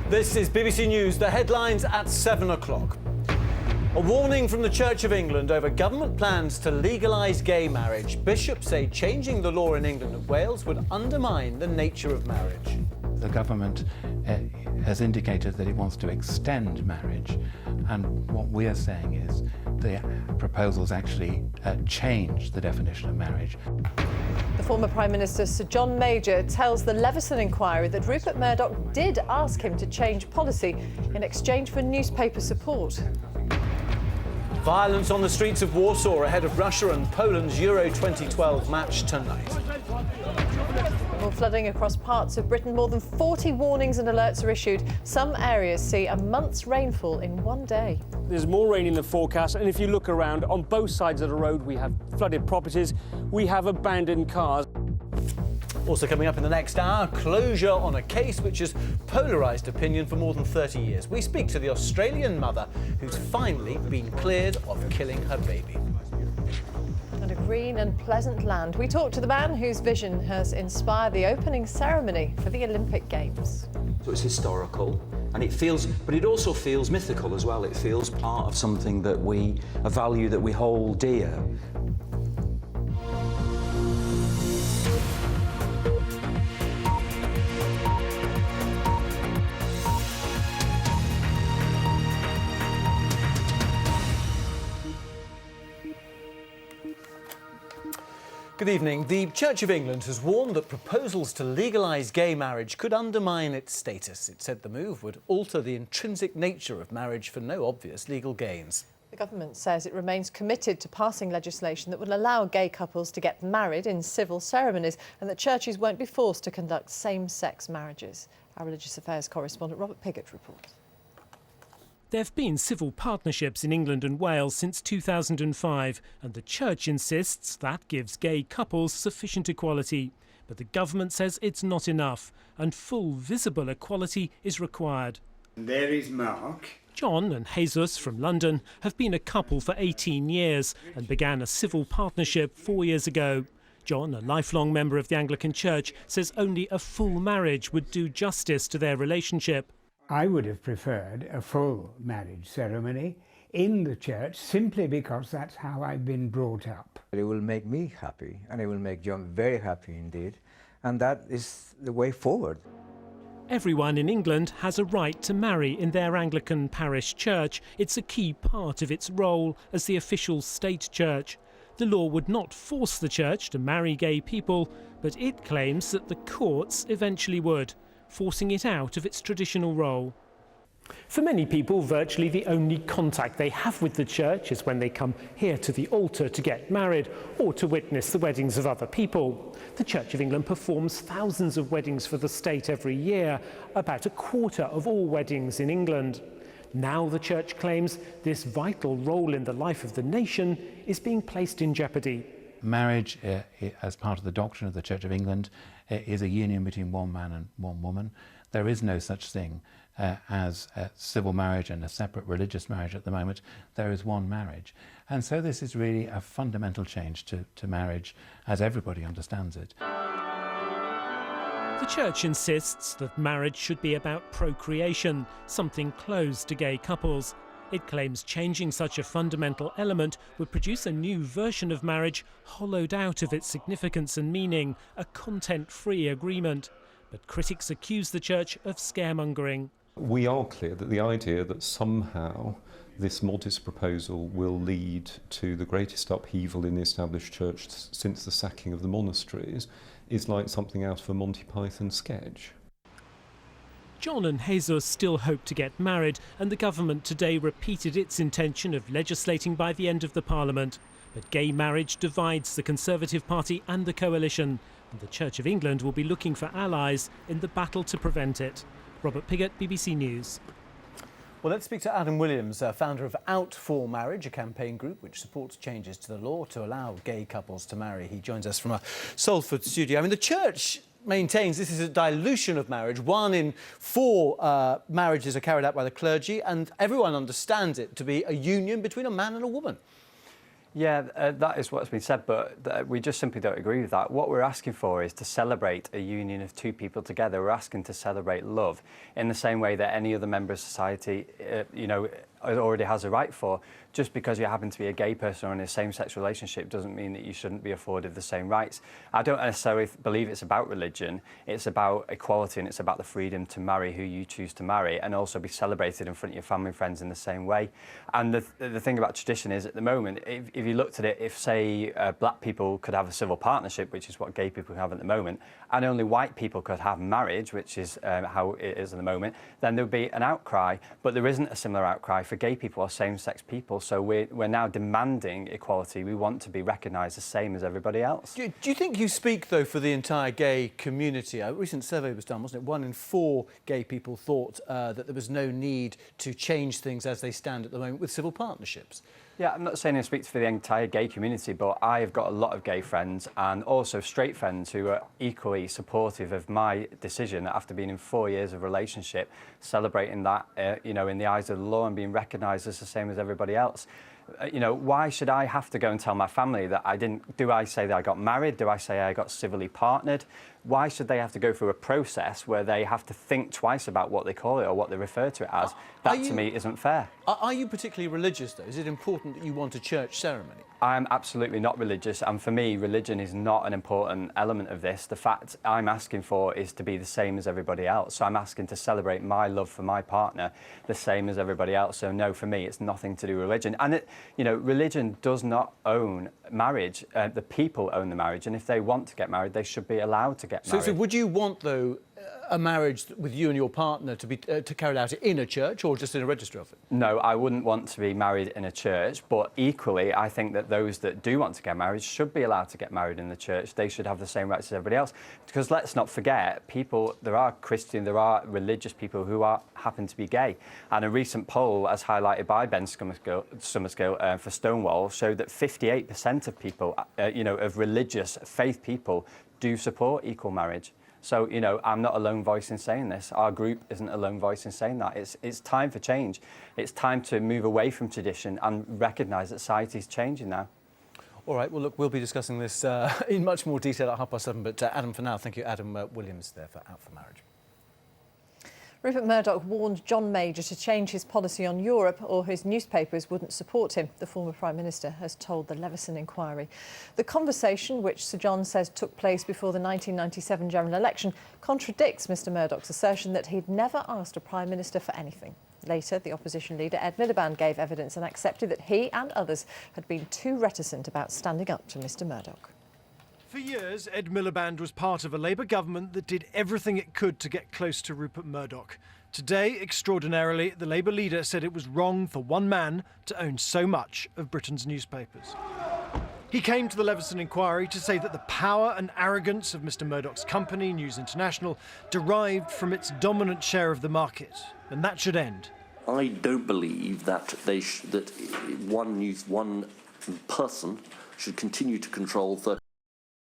This is BBC News, the headlines at 7 o'clock. A warning from the Church of England over government plans to legalise gay marriage. Bishops say changing the law in England and Wales would undermine the nature of marriage. The government has indicated that it wants to extend marriage, and what we are saying is the proposals actually change the definition of marriage. The former Prime Minister Sir John Major tells the Leveson inquiry that Rupert Murdoch did ask him to change policy in exchange for newspaper support. Violence on the streets of Warsaw ahead of Russia and Poland's Euro 2012 match tonight. More flooding across parts of Britain. More than 40 warnings and alerts are issued. Some areas see a month's rainfall in one day. There's more rain in the forecast, and if you look around, on both sides of the road we have flooded properties, we have abandoned cars. Also coming up in the next hour, closure on a case which has polarised opinion for more than 30 years. We speak to the Australian mother who's finally been cleared of killing her baby. And a green and pleasant land. We talk to the man whose vision has inspired the opening ceremony for the Olympic Games. So it's historical, and it also feels mythical as well. It feels part of something that a value that we hold dear. Good evening. The Church of England has warned that proposals to legalise gay marriage could undermine its status. It said the move would alter the intrinsic nature of marriage for no obvious legal gains. The government says it remains committed to passing legislation that will allow gay couples to get married in civil ceremonies and that churches won't be forced to conduct same-sex marriages. Our religious affairs correspondent Robert Piggott reports. There have been civil partnerships in England and Wales since 2005, and the Church insists that gives gay couples sufficient equality. But the government says it's not enough, and full visible equality is required. There is Mark. John and Jesus from London have been a couple for 18 years and began a civil partnership 4 years ago. John, a lifelong member of the Anglican Church, says only a full marriage would do justice to their relationship. I would have preferred a full marriage ceremony in the church simply because that's how I've been brought up. It will make me happy, and it will make John very happy indeed, and that is the way forward. Everyone in England has a right to marry in their Anglican parish church. It's a key part of its role as the official state church. The law would not force the church to marry gay people, but it claims that the courts eventually would, forcing it out of its traditional role. For many people, virtually the only contact they have with the church is when they come here to the altar to get married or to witness the weddings of other people. The Church of England performs thousands of weddings for the state every year, about a quarter of all weddings in England. Now the church claims this vital role in the life of the nation is being placed in jeopardy. Marriage, as part of the doctrine of the Church of England, is a union between one man and one woman. There is no such thing as a civil marriage and a separate religious marriage at the moment. There is one marriage. And so this is really a fundamental change to marriage as everybody understands it. The Church insists that marriage should be about procreation, something closed to gay couples. It claims changing such a fundamental element would produce a new version of marriage hollowed out of its significance and meaning, a content-free agreement. But critics accuse the Church of scaremongering. We are clear that the idea that somehow this modest proposal will lead to the greatest upheaval in the established church since the sacking of the monasteries is like something out of a Monty Python sketch. John and Jesus still hope to get married, and the government today repeated its intention of legislating by the end of the Parliament. But gay marriage divides the Conservative Party and the coalition, and the Church of England will be looking for allies in the battle to prevent it. Robert Piggott, BBC News. Well, let's speak to Adam Williams, founder of Out4Marriage, a campaign group which supports changes to the law to allow gay couples to marry. He joins us from a Salford studio. I mean, the Church maintains this is a dilution of marriage. 1 in 4 marriages are carried out by the clergy, and everyone understands it to be a union between a man and a woman. Yeah, that is what's been said, but we just simply don't agree with that. What we're asking for is to celebrate a union of two people together. We're asking to celebrate love in the same way that any other member of society, already has a right for. Just because you happen to be a gay person or in a same-sex relationship doesn't mean that you shouldn't be afforded the same rights. I don't necessarily believe it's about religion. It's about equality, and it's about the freedom to marry who you choose to marry and also be celebrated in front of your family and friends in the same way. And the thing about tradition is, at the moment, if you looked at it, if, say, black people could have a civil partnership, which is what gay people have at the moment, and only white people could have marriage, which is how it is at the moment, then there would be an outcry. But there isn't a similar outcry for gay people or same-sex people. So we're now demanding equality. We want to be recognised the same as everybody else. Do you think you speak, though, for the entire gay community? A recent survey was done, wasn't it? 1 in 4 gay people thought that there was no need to change things as they stand at the moment with civil partnerships. Yeah, I'm not saying I speak for the entire gay community, but I've got a lot of gay friends and also straight friends who are equally supportive of my decision after being in 4 years of relationship, celebrating that, in the eyes of the law and being recognised as the same as everybody else. Why should I have to go and tell my family that I didn't? Do I say that I got married? Do I say I got civilly partnered? Why should they have to go through a process where they have to think twice about what they call it or what they refer to it as? That, to me, isn't fair. Are you particularly religious, though? Is it important that you want a church ceremony? I'm absolutely not religious, and for me, religion is not an important element of this. The fact I'm asking for is to be the same as everybody else. So I'm asking to celebrate my love for my partner the same as everybody else. So no, for me, it's nothing to do with religion. And religion does not own marriage. The people own the marriage, and if they want to get married, they should be allowed to get married. So would you want, though, a marriage with you and your partner to be carried out in a church or just in a registry office? No, I wouldn't want to be married in a church, but equally, I think that those that do want to get married should be allowed to get married in the church. They should have the same rights as everybody else. Because let's not forget, there are Christian, there are religious people who happen to be gay. And a recent poll, as highlighted by Ben Summerskill for Stonewall, showed that 58% of people, of religious faith people, do support equal marriage. So, I'm not a lone voice in saying this. Our group isn't a lone voice in saying that. It's time for change. It's time to move away from tradition and recognise that society is changing now. All right, well, look, we'll be discussing this in much more detail at 7:30. But Adam, for now, thank you, Adam Williams, there for Out4Marriage. Rupert Murdoch warned John Major to change his policy on Europe or his newspapers wouldn't support him, the former Prime Minister has told the Leveson inquiry. The conversation, which Sir John says took place before the 1997 general election, contradicts Mr Murdoch's assertion that he'd never asked a Prime Minister for anything. Later, the opposition leader Ed Miliband gave evidence and accepted that he and others had been too reticent about standing up to Mr Murdoch. For years, Ed Miliband was part of a Labour government that did everything it could to get close to Rupert Murdoch. Today, extraordinarily, the Labour leader said it was wrong for one man to own so much of Britain's newspapers. He came to the Leveson inquiry to say that the power and arrogance of Mr Murdoch's company, News International, derived from its dominant share of the market, and that should end. I don't believe that one person should continue to control 30